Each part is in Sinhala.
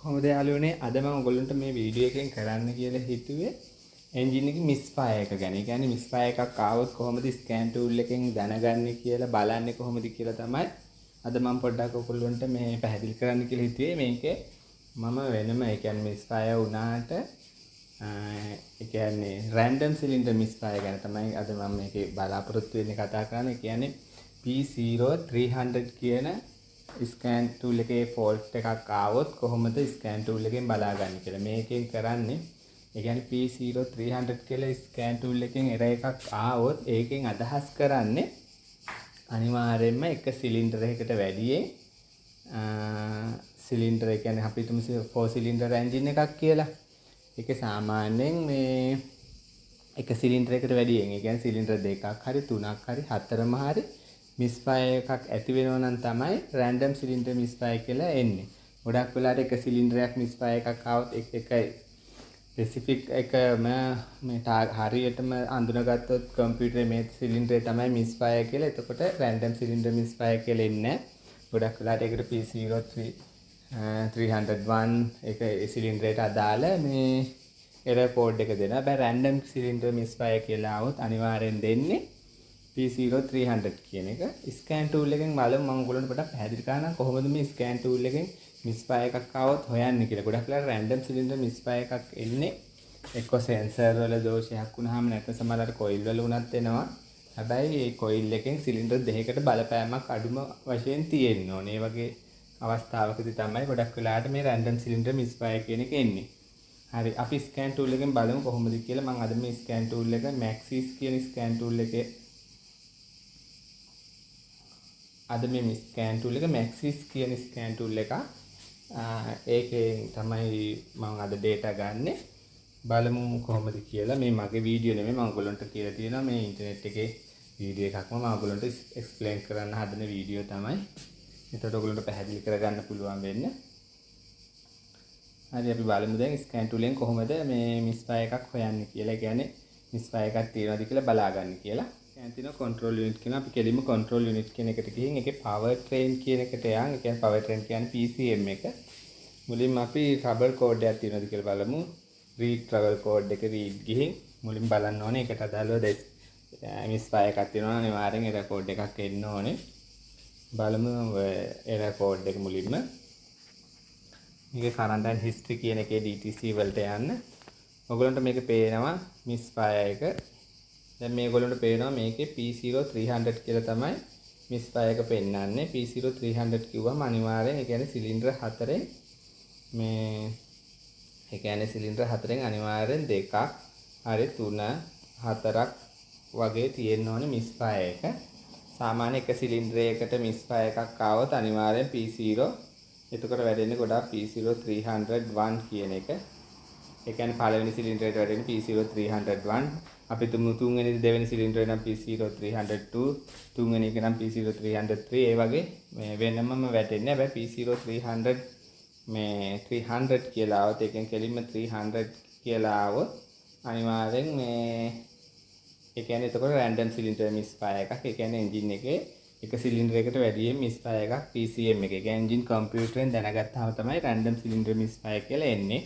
කොහොමද යාළුවනේ අද මම ඔයගොල්ලන්ට මේ වීඩියෝ එකෙන් කරන්න කියලා හිතුවේ එන්ජින් එකේ මිස්ෆයර් එක ගැන. ඒ කියන්නේ මිස්ෆයර් එකක් ආවොත් කොහොමද ස්කෑන් ටූල් එකෙන් දැනගන්නේ කියලා බලන්නේ කොහොමද කියලා තමයි අද මම පොඩ්ඩක් ඔයගොල්ලන්ට මේ පැහැදිලි කරන්න කියලා හිතුවේ. මේකේ මම වෙනම ඒ කියන්නේ මිස්ෆයර් වුණාට ඒ කියන්නේ රෑන්ඩම් සිලින්ඩර් මිස්ෆයර් ගැන තමයි අද මම මේකේ බලාපොරොත්තු වෙන්නේ කතා කරන්නේ. ඒ කියන්නේ P0300 කියන ස්කෑන් ටූල් එකේ ෆෝල්ට් එකක් ආවොත් කොහොමද ස්කෑන් ටූල් එකෙන් බලාගන්නේ කියලා. මේකෙන් කරන්නේ ඒ කියන්නේ P0300 කියලා ස්කෑන් ටූල් එකෙන් එරර් එකක් ආවොත් ඒකෙන් අදහස් කරන්නේ අනිවාර්යයෙන්ම එක සිලින්ඩර් එකකට වැඩියෙන් සිලින්ඩර් ඒ කියන්නේ අපි තුමු 4 සිලින්ඩර් එන්ජින් එකක් කියලා. ඒක සාමාන්‍යයෙන් මේ එක සිලින්ඩර් එකකට වැඩියෙන් ඒ කියන්නේ සිලින්ඩර් දෙකක් හරි තුනක් හරි හතරම හරි මිස්ෆයර් එකක් ඇති වෙනවා නම් තමයි රෑන්ඩම් සිලින්ඩර් මිස්ෆයර් කියලා එන්නේ. ගොඩක් වෙලාවට එක සිලින්ඩරයක් මිස්ෆයර් එකක් ආවොත් එකයි ස්පෙસિෆික් එකම මේ හරියටම අඳුනගත්තොත් කම්පියුටරේ මේ සිලින්ඩරේ තමයි මිස්ෆයර් කියලා. එතකොට රෑන්ඩම් සිලින්ඩර් මිස්ෆයර් කියලා එන්නේ. ගොඩක් වෙලාවට ඒකට P0301 එක සිලින්ඩරයට අදාළ මේ එරර් කෝඩ් එක දෙනවා. හැබැයි රෑන්ඩම් සිලින්ඩර් මිස්ෆයර් කියලා આવොත් අනිවාර්යෙන් දෙන්නේ P0300 කියන එක. ස්කෑන් ටූල් එකෙන් බලමු මම ඔයගොල්ලන්ට පොඩ්ඩක් පැහැදිලි කරන්නම් කොහොමද මේ ස්කෑන් ටූල් එකෙන් මිස්ෆයර් එකක් આવොත් හොයන්නේ කියලා. ගොඩක් වෙලාවට රෑන්ඩම් සිලින්ඩර් මිස්ෆයර් එකක් එන්නේ එක්ක සෙන්සර් වල දෝෂයක් වුණාම නැත්නම් සමහරවිට කොයිල් වල වුණත් එනවා. හැබැයි මේ කොයිල් එකෙන් සිලින්ඩර් දෙකකට බලපෑමක් අඩුම වශයෙන් තියෙන්න ඕනේ. ඒ වගේ අවස්ථාවකදී තමයි ගොඩක් වෙලාවට මේ රෑන්ඩම් සිලින්ඩර් මිස්ෆයර් කියන එක එන්නේ. හරි අපි ස්කෑන් ටූල් එකෙන් බලමු කොහොමද කියලා. මම අද මේ ස්කෑන් ටූල් එක Maxis කියන ස්කෑන් ටූල් එකේ අද මේ ස්කෑන් ටූල් එක Maxis කියන ස්කෑන් ටූල් එක ඒකෙන් තමයි මම අද data ගන්නෙ. බලමු කොහොමද කියලා. මේ මගේ වීඩියෝ නෙමෙයි මම ඔයගොල්ලන්ට කියලා තියෙනවා මේ ඉන්ටර්නෙට් එකේ වීඩියෝ එකක්ම මම ඔයගොල්ලන්ට එක්ස්ප්ලেইন කරන්න හදන වීඩියෝ තමයි. එතකොට ඔයගොල්ලන්ට පැහැදිලි කරගන්න පුළුවන් වෙන්න. හරි අපි බලමු දැන් ස්කෑන් ටූලෙන් කොහොමද මේ මිස්ෆයර් එකක් හොයන්නේ කියලා. ඒ කියන්නේ මිස්ෆයර් එකක් තියෙනවද කියලා බලාගන්න කියලා. දැන් තියෙනවා control unit කියන අපි කෙලින්ම control unit කියන එකට ගිහින් ඒකේ power train කියන එකට යන්. ඒ කියන්නේ power train කියන්නේ PCM එක. මුලින්ම අපි trouble code එකක් තියෙනවද කියලා බලමු. read trouble code එක read ගිහින් මුලින්ම බලන්න ඕනේ ඒකට අදාළව මිස්ෆයර් එකක් තියෙනවා නම් අනිවාර්යෙන් error code එකක් එන්න ඕනේ. බලමු error code එක මුලින්ම. මේකේ current and history කියන එකේ DTC වලට යන්න. ඔයගොල්ලන්ට මේක පේනවා මිස්ෆයර් එක. දැන් මේගොල්ලන්ට පේනවා මේකේ P0300 කියලා තමයි මිස්ෆයර් එක පෙන්නන්නේ. P0300 කිව්වම අනිවාර්යෙන් ඒ කියන්නේ සිලින්ඩර් හතරෙන් මේ ඒ කියන්නේ සිලින්ඩර් හතරෙන් අනිවාර්යෙන් දෙකක් හරි 3 4ක් වගේ තියෙන්න ඕනේ මිස්ෆයර් එක. සාමාන්‍ය එක සිලින්ඩරයකට මිස්ෆයර් එකක් ආවොත් අනිවාර්යෙන් P0 එතකොට වැඩෙන්නේ ගොඩාක් P0301 කියන එක. ඒ කියන්නේ පළවෙනි සිලින්ඩරයට වැඩෙන්නේ P0301. අපි තුන්වෙනි දෙවෙනි සිලින්ඩරේ නම් P0302, තුන්වෙනි එක නම් P0303. ඒ වගේ මේ වෙනමම වැටෙන්නේ. හැබැයි P0300 මේ 300 කියලා આવොත් ඒකෙන් කෙලින්ම 300 කියලා આવොත් අනිවාර්යෙන් මේ ඒ කියන්නේ එතකොට රෑන්ඩම් සිලින්ඩර් මිස්ෆයර් එකක්. ඒ කියන්නේ එන්ජින් එකේ එක සිලින්ඩරයකට වැඩියෙන් මිස්ෆයර් එකක් PCM එක. ඒ කියන්නේ එන්ජින් කම්පියුටරෙන් දැනගත්තාම තමයි රෑන්ඩම් සිලින්ඩර් මිස්ෆයර් කියලා එන්නේ.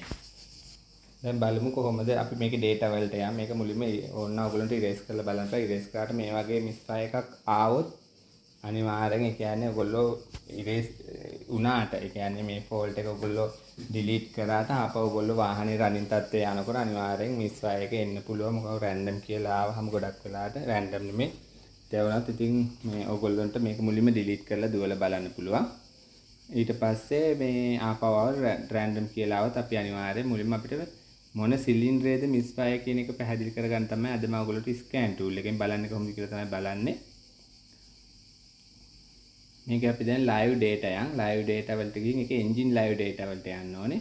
දැන් බලමු කොහොමද අපි මේකේ data වලට යමු. මේක මුලින්ම ඕන්න ඔයගොල්ලන්ට ඉරේස් කරලා බලන්න. ඉරේස් කරාට මේ වගේ මිස්ෆයර් එකක් ආවොත් අනිවාර්යෙන් ඒ කියන්නේ ඔයගොල්ලෝ ඉරේස් වුණාට ඒ කියන්නේ මේ ෆෝල්ට් එක ඔයගොල්ලෝ ඩිලීට් කරාට ආපහු ඔයගොල්ලෝ වාහනේ රනින් තත්ත්වයේ යනකොට අනිවාර්යෙන් මිස්ෆයර් එක එන්න පුළුවන්. මොකද රෑන්ඩම් කියලා ආවහම ගොඩක් වෙලාට රෑන්ඩම් නෙමෙයි. ඒ වුණත් ඉතින් මේ ඔයගොල්ලන්ට මේක මුලින්ම ඩිලීට් කරලා දුවලා බලන්න පුළුවන්. ඊට පස්සේ මේ ආපහු රෑන්ඩම් කියලා આવත් අපි අනිවාර්යෙන් මුලින්ම අපිට මොන සිලින්ඩරේද මිස්ෆයර් කියන එක පැහැදිලි කරගන්න තමයි අද මම ඔයගොල්ලන්ට ස්කෑන් ටූල් එකෙන් බලන්නේ කොහොමද කියලා තමයි බලන්නේ. මේක අපි දැන් live data යන් live data වලට ගිහින් ඒක engine live data වලට යන්න ඕනේ.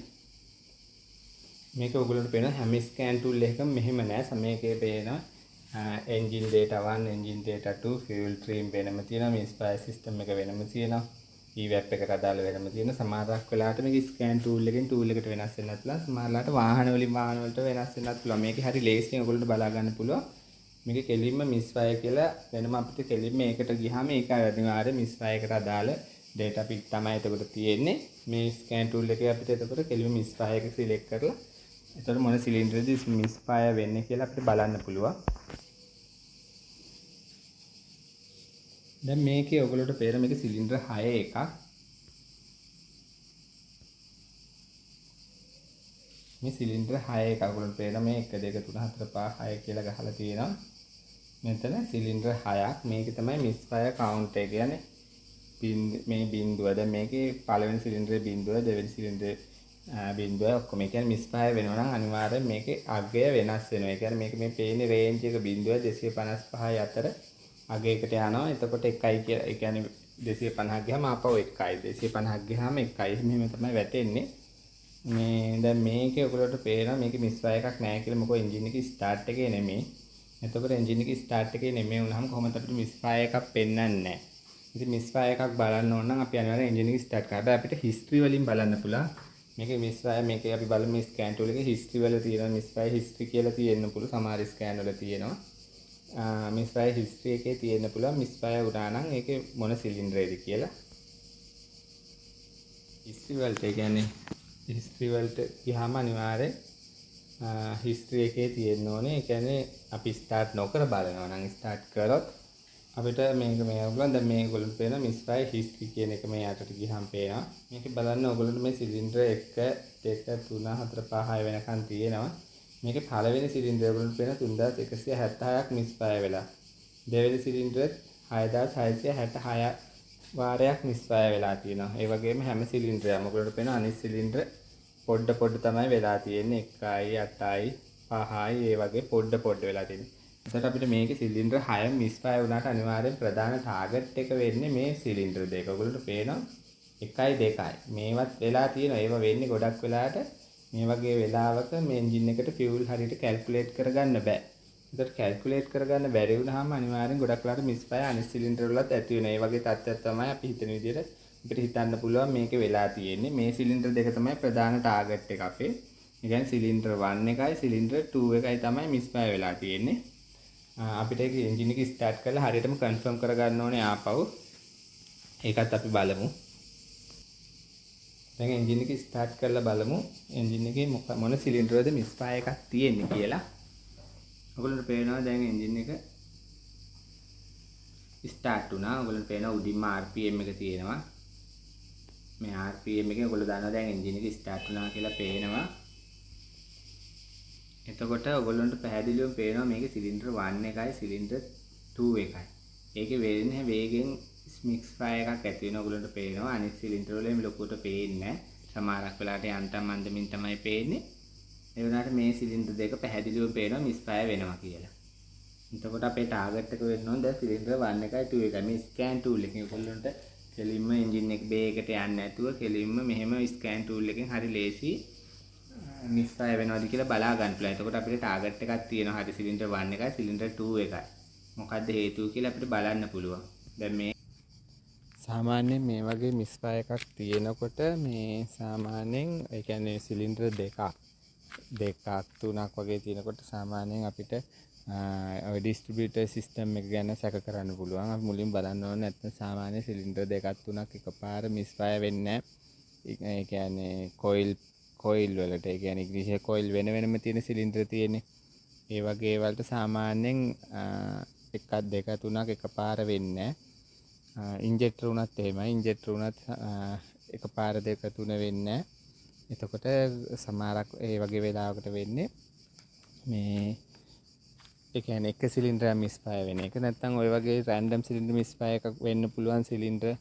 මේක ඔයගොල්ලන්ට පේන හැම ස්කෑන් ටූල් එකකම මෙහෙම නෑ. මේකේ පේනවා engine data 1, engine data 2, fuel stream වෙනම තියෙනවා, misfire system එක වෙනම තියෙනවා, EVAP එකට අදාළ වෙනම තියෙනවා. සමහරක් වෙලාවට මේක ස්කෑන් ටූල් එකෙන් ටූල් එකට වෙනස් වෙන්නත් පුළුවන්. සමහරලාට වාහන වලින් වාහන වලට වෙනස් වෙන්නත් පුළුවන්. මේක හරි ලේසියෙන් ඔයගොල්ලන්ට බලා ගන්න පුළුවන්. මේක කෙලින්ම misfire කියලා වෙනම අපිට කෙලින්ම ඒකට ගියාම ඒක අනිවාර්ය misfire එකට අදාළ data pic තමයි එතකොට තියෙන්නේ. මේ scan tool එකේ අපිට එතකොට කෙලිම මිස් පහ එක select කරලා එතකොට මොන සිලින්ඩරේද මිස් පහ වෙන්නේ කියලා අපිට බලන්න පුළුවන්. දැන් මේකේ ඔයගොල්ලෝට පේන මේක සිලින්ඩර් 6 එකක්. මේ සිලින්ඩර් 6 එකක් ඔයගොල්ලන්ට පේන මේ 1 2 3 4 5 6 කියලා ගහලා තියෙනවා. මෙතන සිලින්ඩර් 6ක්. මේකේ තමයි මිස් ෆයර් කවුන්ට් එක. කියන්නේ මේ බිඳුව. දැන් මේකේ පළවෙනි සිලින්ඩරේ බිඳුව, දෙවෙනි සිලින්ඩරේ බිඳුව ඔක්කොම. ඒ කියන්නේ මිස් ෆයර් වෙනවා නම් අනිවාර්යෙන් මේකේ අගය වෙනස් වෙනවා. ඒ කියන්නේ මේක මේ පේන්නේ රේන්ජ් එක බිඳුව 255 අතර අගයකට යනවා. එතකොට 1යි කියලා. ඒ කියන්නේ 250 ගියාම ආපහු 1යි. 250 ගියාම 1යි. මෙහෙම තමයි වැටෙන්නේ. මේ දැන් මේකේ ඔයගොල්ලෝට පේනවා මේකේ මිස් ෆයර් එකක් නැහැ කියලා. මොකද එන්ජින් එකේ ස්ටාර්ට් එකේ නෙමෙයි. එතකොට එන්ජින් එකේ ස්ටාර්ට් එකේ නෙමෙයි වුණාම කොහොමද අපිට මිස් ෆයර් එකක් පෙන්වන්නේ නැහැ. ඉතින් මිස් ෆයර් එකක් බලන්න ඕන නම් අපි අනිවාර්යෙන් එන්ජින් එක ස්ටාර්ට් කරලා අපිට හිස්ටරි වලින් බලන්න පුළුවන්. මේකේ මිස් ෆයර් මේකේ අපි බලමු මේ ස්කෑන් ටූල් එකේ හිස්ටරි වල තියෙනවා මිස් ෆයර් හිස්ටරි කියලා තියෙන්න පුළුවන්. සමහර ස්කෑන් වල තියෙනවා. මිස් ෆයර් හිස්ටරි එකේ තියෙන්න පුළුවන් මිස් ෆයර් වුණා නම් ඒකේ මොන සිලින්ඩරේද කියලා. හිස්ටරි වලට කියන්නේ හිස්ටරි වලට ගියාම අනිවාර්යෙන් හිස්ටරි එකේ තියෙන්න ඕනේ. ඒ කියන්නේ අපි ස්ටාර්ට් නොකර බලනවා නම් ස්ටාර්ට් කරොත් අපිට මේක මේ ඔයගොල්ලන් දැන් මේගොල්ලන්ට පේන මිස් ෆයර් හිස්ටරි කියන එක මේ යටට ගියහම පේනවා. මේක බලන්න ඔයගොල්ලන්ට මේ සිලින්ඩර් 1 2 3 4 5 6 වෙනකන් තියෙනවා. මේකේ පළවෙනි සිලින්ඩර් ඔයගොල්ලන්ට පේන 3176ක් මිස් ෆයර් වෙලා. දෙවෙනි සිලින්ඩර් 6666 වාරයක් මිස් ෆයර් වෙලා තියෙනවා. ඒ වගේම හැම සිලින්ඩරයක්ම ඔයගොල්ලන්ට පේන අනිත් සිලින්ඩර් පොඩ තමයි වෙලා තියෙන්නේ. 1යි 8යි 5යි ඒ වගේ පොඩ වෙලා තියෙන්නේ. එතකොට අපිට මේකේ සිලින්ඩර් 6 මිස් ෆයර් වුණාට අනිවාර්යෙන් ප්‍රධාන ටාගට් එක වෙන්නේ මේ සිලින්ඩර් දෙක. ඔයගොල්ලන්ට පේනවා 1යි 2යි. මේවත් වෙලා තියෙනවා. ඒව වෙන්නේ ගොඩක් වෙලාට මේ වගේ වෙලාවක මේ එන්ජින් එකට ෆියුල් හරියට කැල්කියුලේට් කරගන්න බෑ. එතකොට කැල්කියුලේට් කරගන්න බැරි වුණාම අනිවාර්යෙන් ගොඩක් වෙලාට මිස් ෆයර් අනිත් සිලින්ඩර් වලත් ඇති වෙනවා. ඒ වගේ තත්ත්වයක් තමයි අපි හිතන විදිහට අපිට හිතන්න පුළුවන් මේකේ වෙලා තියෙන්නේ. මේ සිලින්ඩර් දෙක තමයි ප්‍රධාන ටාගට් එක අපේ. ඒ කියන්නේ සිලින්ඩර් 1 එකයි සිලින්ඩර් 2 එකයි තමයි මිස් ෆයර් වෙලා තියෙන්නේ. අපිට ඒක එන්ජින් එක ස්ටාර්ට් කරලා හරියටම කන්ෆර්ම් කරගන්න ඕනේ ආපහු. ඒකත් අපි බලමු. දැන් එන්ජින් එක ස්ටාර්ට් කරලා බලමු එන්ජින් එකේ මොන සිලින්ඩරේද මිස් ෆයර් එකක් තියෙන්නේ කියලා. ඔයගොල්ලන්ට පේනවා දැන් එන්ජින් එක ස්ටාර්ට් වුණා. ඔයගොල්ලන්ට පේනවා උඩින්ම RPM එක තියෙනවා. මේ RPM එකේ ඔයගොල්ලෝ දන්නවා දැන් එන්ජින් එක ස්ටාර්ට් වුණා කියලා පේනවා. එතකොට ඔයගොල්ලන්ට පැහැදිලිවම පේනවා මේකේ සිලින්ඩර් 1 එකයි සිලින්ඩර් 2 එකයි. ඒකේ වෙන්නේ වේගෙන් මික්ස් ෆයර් එකක් ඇති වෙනවා. ඔයගොල්ලන්ට පේනවා අනිත් සිලින්ඩර් වල මේ ලොකුට පේන්නේ නැහැ. සමහරක් වෙලාවට යන්තම් මන්දමින් තමයි පේන්නේ. ඒ වුණාට මේ සිලින්ඩර් දෙක පැහැදිලිවම පේනවා මිස් ෆයර් වෙනවා කියලා. එතකොට අපේ ටාගට් එක වෙන්න ඕන දැන් සිලින්ඩර් 1 එකයි 2 එකයි. මේ ස්කෑන් ටූල් එකෙන් ඔයගොල්ලන්ට කෙලින්ම එන්ජින් එක බේ එකට යන්නේ නැතුව කෙලින්ම මෙහෙම ස්කෑන් ටූල් එකෙන් හරි ලේසි මිස් ෆයර් වෙනවද කියලා බලා ගන්න පුළුවන්. එතකොට අපිට ටාගට් එකක් තියෙනවා. හරි සිලින්ඩර් 1 එකයි සිලින්ඩර් 2 එකයි. මොකද්ද හේතුව කියලා අපිට බලන්න පුළුවන්. දැන් මේ සාමාන්‍යයෙන් මේ වගේ මිස් ෆයර් එකක් තියෙනකොට මේ සාමාන්‍යයෙන් ඒ කියන්නේ සිලින්ඩර් දෙකක් තුනක් වගේ තියෙනකොට සාමාන්‍යයෙන් අපිට ඔය ඩිස්ට්‍රිබියුටර් සිස්ටම් එක ගැන සැක කරන්න පුළුවන්. අපි මුලින් බලන්න ඕනේ නැත්නම් සාමාන්‍ය සිලින්ඩර් දෙකක් තුනක් එකපාර මිස් ෆයර් වෙන්නේ නැහැ. ඒ කියන්නේ කොයිල් වලට ඒ කියන්නේ ඉග්නිෂන් කොයිල් වෙනම තියෙන සිලින්ඩර් තියෙන්නේ. ඒ වගේ වලට සාමාන්‍යයෙන් එකක් දෙක තුනක් එකපාර වෙන්නේ නැහැ. ඉන්ජෙක්ටර් උනත් එහෙමයි. ඉන්ජෙක්ටර් උනත් එකපාර දෙක තුන වෙන්නේ නැහැ. එතකොට සමහරක් ඒ වගේ වෙලාවකට වෙන්නේ මේ ඒ කියන්නේ එක සිලින්ඩරයක් මිස් ෆයර් වෙන එක. නැත්නම් ওই වගේ රෑන්ඩම් සිලින්ඩර් මිස් ෆයර් එකක් වෙන්න පුළුවන් සිලින්ඩර්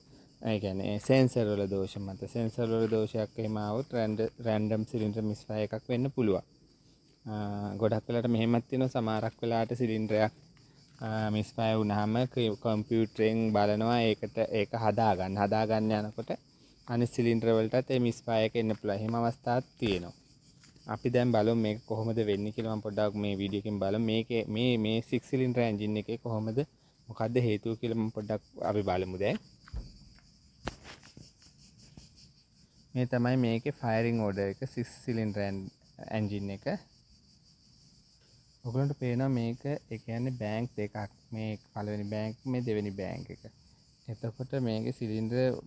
ඒ කියන්නේ සෙන්සර් වල දෝෂ මත. සෙන්සර් වල දෝෂයක් එහෙම આવොත් රෑන්ඩම් සිලින්ඩර් මිස් ෆයර් එකක් වෙන්න පුළුවන්. ගොඩක් වෙලාවට මෙහෙමත් තියෙනවා. සමහරක් වෙලාවට සිලින්ඩරයක් මිස් ෆයර් වුණාම කම්පියුටරෙන් බලනවා ඒක හදාගන්න යනකොට අනිත් සිලින්ඩර් වලටත් ඒ මිස් ෆයර් එක එන්න පුළුවන්. එහෙම අවස්ථාවක් තියෙනවා. අපි දැන් බලමු මේක කොහොමද වෙන්නේ කියලා. මම පොඩ්ඩක් මේ වීඩියෝ එකෙන් බලමු මේකේ මේ 6 සිලින්ඩර් එන්ජින් එකේ කොහොමද මොකද්ද හේතුව කියලා මම පොඩ්ඩක් අපි බලමු දැන්. මේ තමයි මේකේ ෆයරින් ඕඩර් එක 6 සිලින්ඩර් එන්ජින් එක. ඔයගොල්ලන්ට පේනවා මේක ඒ කියන්නේ බෑන්ක් දෙකක්. මේ පළවෙනි බෑන්ක් මේ දෙවෙනි බෑන්ක් එක. එතකොට මේකේ සිලින්ඩර්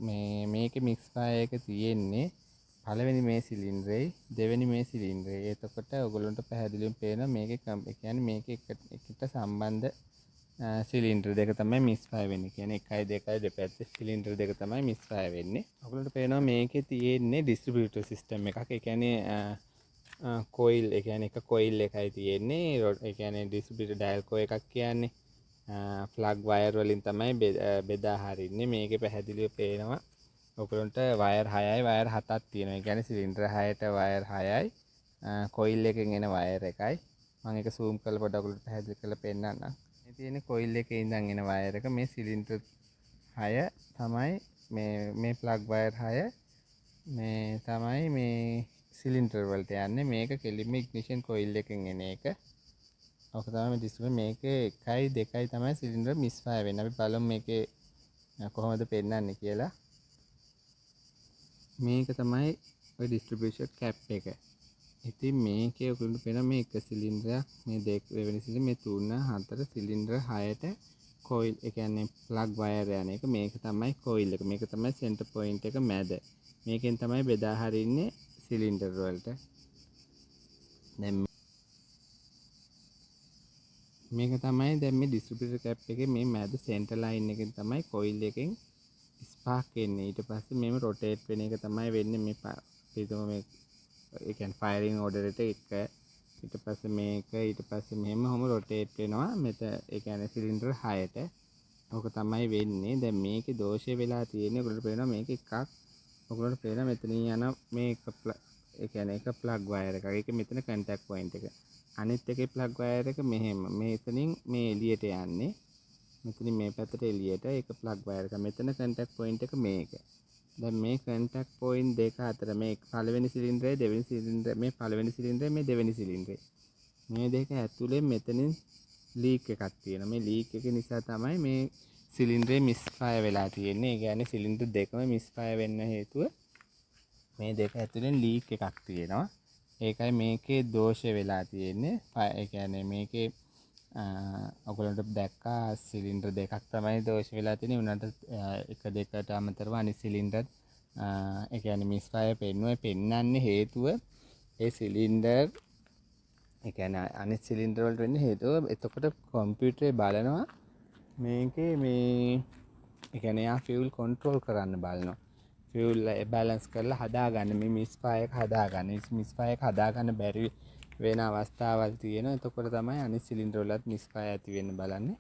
මේකේ මික්ස් ෆයර් එක තියෙන්නේ පළවෙනි මේ සිලින්ඩරේ දෙවෙනි මේ සිලින්ඩරේ. එතකොට ඔයගොල්ලන්ට පැහැදිලිවම පේනවා මේකේ ඒ කියන්නේ මේකේ එකට සම්බන්ධ සිලින්ඩර් දෙක තමයි මිස් ෆයර් වෙන්නේ. කියන්නේ 1 2 දෙපැත්තේ සිලින්ඩර් දෙක තමයි මිස් ෆයර් වෙන්නේ. ඔයගොල්ලන්ට පේනවා මේකේ තියෙන්නේ ඩිස්ට්‍රිබියුටර් සිස්ටම් එකක්. ඒ කියන්නේ කොයිල් ඒ කියන්නේ එක කොයිල් එකයි තියෙන්නේ. ඒ කියන්නේ ඩිස්ට්‍රිබියුටර් ඩයල් කෝ එකක් කියන්නේ ප්ලග් වයර් වලින් තමයි බෙදා හරින්නේ. මේකේ පැහැදිලිව පේනවා ඔයගොල්ලන්ට වයර් 6යි වයර් 7ක් තියෙනවා. ඒ කියන්නේ සිලින්ඩර් 6ට වයර් 6යි කොයිල් එකෙන් එන වයර් එකයි. මම ඒක zoom කරලා පොඩ්ඩක් ඔයගොල්ලන්ට පැහැදිලි කරලා පෙන්නන්නම්. මේ තියෙන්නේ කොයිල් එකේ ඉඳන් එන වයර් එක. මේ සිලින්ඩර් 6 තමයි මේ ප්ලග් වයර් 6 මේ තමයි මේ සිලින්ඩර් වලට යන්නේ. මේක කෙලින්ම ඉග්නිෂන් කොයිල් එකෙන් එන එක. ඔක තමයි ඩිස්ප්ලේ මේකේ 1යි 2යි තමයි සිලින්ඩර් මිස් ෆයර් වෙන්නේ. අපි බලමු මේකේ කොහොමද පෙන්නන්නේ කියලා. මේක තමයි ඔය ඩිස්ට්‍රිබියුෂන් කැප් එක. ඉතින් මේකේ ඔයගොල්ලෝ පේන මේ එක සිලින්ඩරයක් මේ දෙවෙනි සිලින්ඩර් මේ 3 4 සිලින්ඩර් 6ට කොයිල් ඒ කියන්නේ ප්ලග් වයර් යන එක. මේක තමයි කොයිල් එක. මේක තමයි සෙන්ටර් පොයින්ට් එක මැද. මේකෙන් තමයි බෙදා හරින්නේ සිලින්ඩර් වලට. දැන් මේක තමයි දැන් මේ ඩිස්ට්‍රිබියුටර් කැප් එකේ මේ මැද සෙන්ටර් ලයින් එකෙන් තමයි කොයිල් එකෙන් ස්පාර්ක් එන්නේ. ඊට පස්සේ මේව රොටේට් වෙන එක තමයි වෙන්නේ මේ පිටුම මේ ඒ කියන්නේ ෆයරින් ඕඩර් එකට එක. ඊට පස්සේ මේක ඊට පස්සේ මෙහෙම රොටේට් වෙනවා ඒ කියන්නේ සිලින්ඩර් 6ට. ඕක තමයි වෙන්නේ. දැන් මේකේ දෝෂය වෙලා තියෙන්නේ ඔයගොල්ලෝ පේනවා මේක එකක් ඔයගොල්ලෝ පේනවා මෙතනින් යන මේක ඒ කියන්නේ එක ප්ලග් වයර් එකක්. ඒක මෙතන කන්ටැක්ට් පොයින්ට් එක. අනිත් එකේ ප්ලග් වයර් එක මෙහෙම මෙතනින් මේ එළියට යන්නේ. මෙතනින් මේ පැත්තට එළියට ඒක ප්ලග් වයර් එක. මෙතන කන්ටැක්ට් පොයින්ට් එක මේක. දැන් මේ කන්ටැක්ට් පොයින්ට් දෙක අතර මේ පළවෙනි සිලින්ඩරේ දෙවෙනි සිලින්ඩරේ මේ පළවෙනි සිලින්ඩරේ මේ දෙවෙනි සිලින්ඩරේ මේ දෙක ඇතුලේ මෙතනින් ලීක් එකක් තියෙනවා. මේ ලීක් එක නිසා තමයි මේ සිලින්ඩරේ මිස් ෆයර් වෙලා තියෙන්නේ. ඒ කියන්නේ සිලින්ඩර් දෙකම මිස් ෆයර් වෙන්න හේතුව මේ දෙක ඇතුලෙන් ලීක් එකක් තියෙනවා. ඒකයි මේකේ දෝෂය වෙලා තියෙන්නේ. ඒ කියන්නේ මේකේ ඔයගොල්ලන්ට දැක්කා සිලින්ඩර් දෙකක් තමයි දෝෂ වෙලා තියෙන්නේ. උනට එක දෙකට අමතරව අනිත් සිලින්ඩර් ඒ කියන්නේ මිස් ෆයර් පෙන්නන්නේ හේතුව ඒ සිලින්ඩර් ඒ කියන්නේ අනිත් සිලින්ඩර් වලට වෙන්නේ හේතුව එතකොට කම්පියුටරේ බලනවා මේකේ මේ ඒ කියන්නේ යා ෆියුල් කන්ට්‍රෝල් කරන්න බලනවා. ෆියුල් බැලන්ස් කරලා හදාගන්න මේ මිස් ෆයර් එක හදාගන්න. මිස් ෆයර් එක හදාගන්න බැරි වෙන අවස්ථාවල් තියෙනවා. එතකොට තමයි අනිත් සිලින්ඩර් වලත් මිස් ෆයර් ඇති වෙන්න බලන්නේ.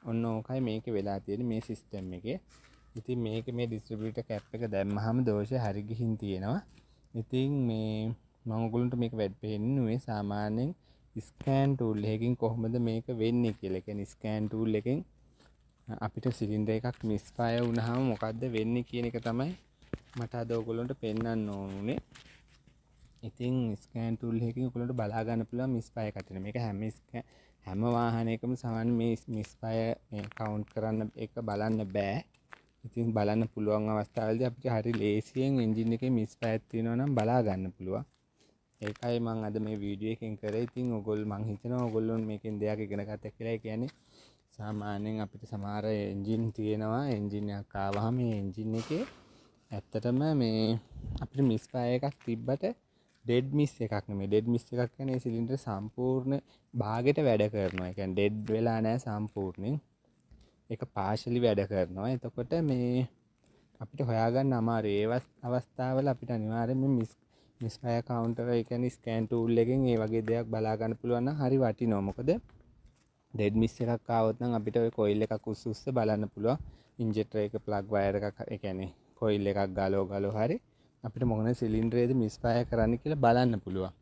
ඔන්න ඕකයි මේකේ වෙලා තියෙන්නේ මේ සිස්ටම් එකේ. ඉතින් මේකේ මේ ඩිස්ට්‍රිබියුටර් කැප් එක දැම්මහම දෝෂය හරි ගිහින් තියෙනවා. ඉතින් මේ මම ඔයගොල්ලන්ට මේක වැඩ පෙන්නුවේ සාමාන්‍යයෙන් ස්කෑන් ටූල් එකකින් කොහොමද මේක වෙන්නේ කියලා. ඒ කියන්නේ ස්කෑන් ටූල් එකෙන් අපිට සිලින්ඩර් එකක් මිස් ෆයර් වුණාම මොකද්ද වෙන්නේ කියන එක තමයි මට අද ඔයගොල්ලන්ට පෙන්වන්න ඕනේ. ඉතින් ස්කෑන් ටූල් එකකින් ඔයගොල්ලන්ට බලා ගන්න පුළුවන් මිස් ෆයර් කටන. මේක හැම වාහනයකම සමාන මේ මිස් ෆයර් මේ කවුන්ට් කරන්න එක බලන්න බෑ. ඉතින් බලන්න පුළුවන් අවස්ථාවලදී අපිට හරි ලේසියෙන් එන්ජින් එකේ මිස් ෆයර් තියෙනවා නම් බලා ගන්න පුළුවන්. ඒකයි මම අද මේ වීඩියෝ එකෙන් කරේ. ඉතින් ඔයගොල්ලෝ මං හිතනවා ඔයගොල්ලෝ මේකෙන් දෙයක් ඉගෙන ගත්තා කියලා. ඒ කියන්නේ සාමාන්‍යයෙන් අපිට සමහර එන්ජින් තියෙනවා. එන්ජින් එකක් ආවහම මේ එන්ජින් එකේ ඇත්තටම මේ අපිට මිස් ෆයර් එකක් තිබ්බට ඩෙඩ් මිස් එකක් නෙමෙයි. ඩෙඩ් මිස් එකක් කියන්නේ සිලින්ඩර් සම්පූර්ණ භාගයට වැඩ කරනවා. ඒ කියන්නේ ඩෙඩ් වෙලා නැහැ සම්පූර්ණයෙන්. ඒක පාෂලි වැඩ කරනවා. එතකොට මේ අපිට හොයාගන්න අමාරුයි. ඒ අවස්ථාවල අපිට අනිවාර්යයෙන්ම මිස් ෆයර් කවුන්ටර් ඒ කියන්නේ ස්කෑන් ටූල් එකෙන් ඒ වගේ දෙයක් බලා ගන්න පුළුවන් නම් හරි වටිනවා. මොකද ඩෙඩ් මිස් එකක් ආවොත් නම් අපිට ওই කොයිල් එකක් උස්ස බලන්න පුළුවන්. ඉන්ජෙක්ටර් එක ප්ලග් වයර් එකක් ඒ කියන්නේ කොයිල් එකක් ගාලෝ හරි අපිට මොකද සිලින්ඩරේද මිස් ෆයර් කරන්න කියලා බලන්න පුළුවන්.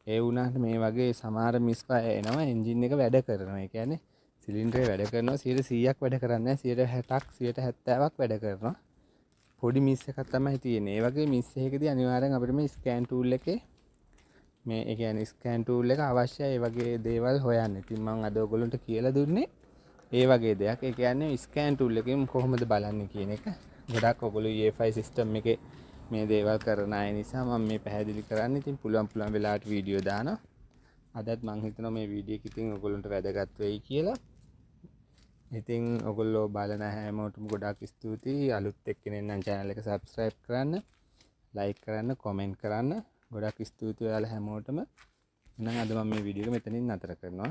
ඒ වුණාට මේ වගේ සමහර මිස් ෆයර් එනවා එන්ජින් එක වැඩ කරනවා. ඒ කියන්නේ සිලින්ඩරේ වැඩ කරනවා 100%ක් වැඩ කරන්නේ නැහැ 60ක් 70ක් වැඩ කරනවා. පොඩි මිස් එකක් තමයි තියෙන්නේ. ඒ වගේ මිස් එකකදී අනිවාර්යෙන් අපිට මේ ස්කෑන් ටූල් එකේ මේ ඒ කියන්නේ ස්කෑන් ටූල් එක අවශ්‍යයි. ඒ වගේ දේවල් හොයන්න. ඉතින් මම අද ඔයගොල්ලන්ට කියලා දුන්නේ ඒ වගේ දෙයක්. ඒ කියන්නේ ස්කෑන් ටූල් එකෙන් කොහොමද බලන්නේ කියන එක. ගොඩක් ඔයගොල්ලෝ EFI සිස්ටම් එකේ මේ දේවල් කරන අය නිසා මම මේ පැහැදිලි කරන්නේ. ඉතින් පුළුවන් වෙලාවට වීඩියෝ දානවා. අදත් මම හිතනවා මේ වීඩියෝ එක ඉතින් ඔයගොල්ලන්ට වැදගත් වෙයි කියලා. ඉතින් ඔයගොල්ලෝ බලන හැමෝටම ගොඩාක් ස්තුතියි. අලුත් එක්කෙනෙක් නම් channel එක subscribe කරන්න, like කරන්න, comment කරන්න. ගොඩාක් ස්තුතියි ඔයාලා හැමෝටම. එහෙනම් අද මම මේ වීඩියෝ එක මෙතනින් නතර කරනවා.